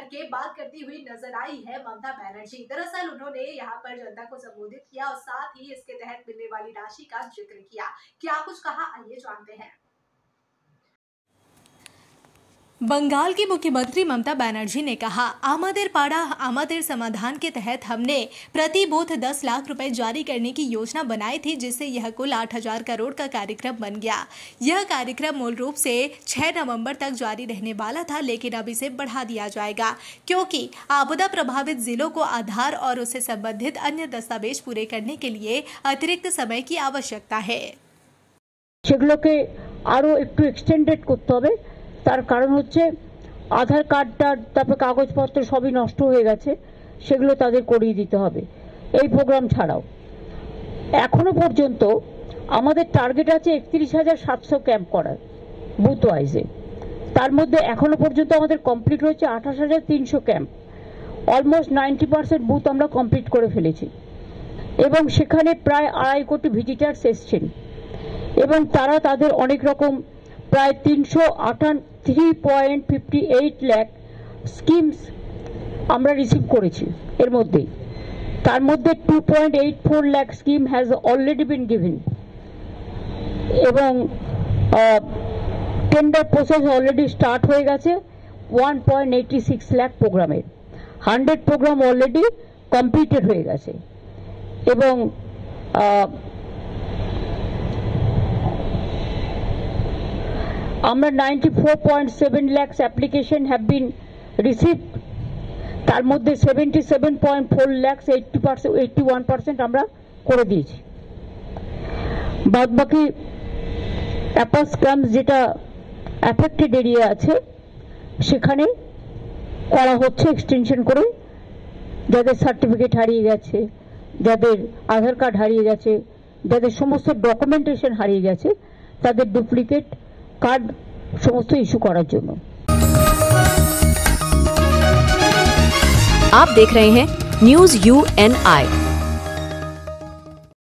करके बात करती हुई नजर आई है ममता बनर्जी। दरअसल उन्होंने यहाँ पर जनता को संबोधित किया और साथ ही इसके तहत मिलने वाली राशि का जिक्र किया। क्या कुछ कहा, आइए जानते हैं। बंगाल की मुख्यमंत्री ममता बनर्जी ने कहा, आमादेर पाड़ा आमादेर समाधान के तहत हमने प्रति बूथ 10 लाख रुपए जारी करने की योजना बनाई थी, जिससे यह कुल 8,000 करोड़ का कार्यक्रम बन गया। यह कार्यक्रम मूल रूप से 6 नवंबर तक जारी रहने वाला था, लेकिन अब इसे बढ़ा दिया जाएगा क्योंकि आपदा प्रभावित जिलों को आधार और उससे संबंधित अन्य दस्तावेज पूरे करने के लिए अतिरिक्त समय की आवश्यकता है। সেগুলোকে আরো একটু এক্সটেন্ডেড করতে হবে। তার কারণ হচ্ছে আধার কার্ডটা তারপর কাগজপত্র সবই নষ্ট হয়ে গেছে, সেগুলো তাদের করিয়ে দিতে হবে। এই প্রোগ্রাম ছাড়াও এখনো পর্যন্ত আমাদের টার্গেট আছে 31,700 ক্যাম্প করার বুথ ওয়াইজে। তার মধ্যে এখনো পর্যন্ত আমাদের কমপ্লিট হয়েছে 28,300 ক্যাম্প। অলমোস্ট 90% বুথ আমরা কমপ্লিট করে ফেলেছি এবং সেখানে প্রায় 2.5 কোটি ভিজিটার্স এসছেন এবং তারা তাদের অনেক রকম প্রায় 383.58 লাখ স্কিমস আমরা রিসিভ করেছি। এর মধ্যে তার মধ্যে 2.84 lakh scheme has already been given এবং টেন্ডার প্রসেস অলরেডি স্টার্ট হয়ে গেছে 1.86 লাখ প্রোগ্রামের। 100 প্রোগ্রাম অলরেডি কমপ্লিটেড হয়ে গেছে এবং আমরা 94.7 lakhs application have been received। তার মধ্যে 77.4 lakhs 81% আমরা করে দিয়েছি। বাদ বাকি অ্যাপাস ক্যাম্প যেটা অ্যাফেক্টেড এরিয়া আছে সেখানে করা হচ্ছে এক্সটেনশন করে, যাদের সার্টিফিকেট হারিয়ে গেছে, যাদের আধার কার্ড হারিয়ে গেছে, যাদের সমস্ত ডকুমেন্টেশন হারিয়ে গেছে, তাদের ডুপ্লিকেট कार्ड समस्त इश्यू करार जन्य। आप देख रहे हैं न्यूज़ UNI।